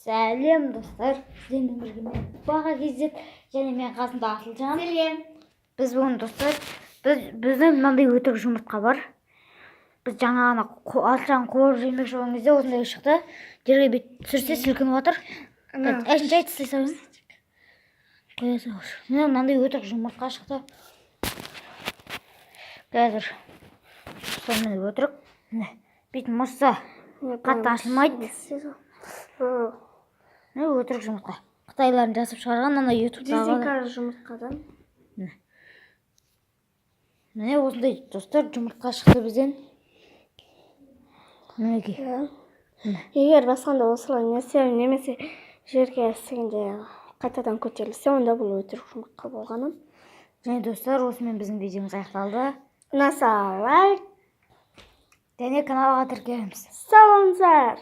Сәлем достар, сіздермен бірге мен Баға Кезет және мен қасымда Асылжан. Сәлем. Біз бүгін достар, біздің мынандай өтірік жұмыртқа бар. Біз жаңа ғана Асылжан қуырып жемекші болған кезде осындай шықты. Жерге бет түсірсе сілкініп жатыр. Жай тастай салайын. Қоя салшы. Міне мынандай өтірік жұмыртқа шықты. Қазір сонымен өтірік. Бүйтіп мұрса қатты ашылмайды. Өтірік жұмыртқа. Қытайлардың жасып шығарған ана ютубтағы. Дезинкар жұмыртқадан. Міне осындай достар жұмыртқа шықты бізден. Мінекей. Егер басқанда осылай немесе жерге істегенде қайтадан көтерілсе, онда бұл өтірік жұмыртқа болғаны. Және достар, осымен біздің видеомыз аяқталды. Ұнаса лайк және каналға тіркеліңіз. салыңыздар.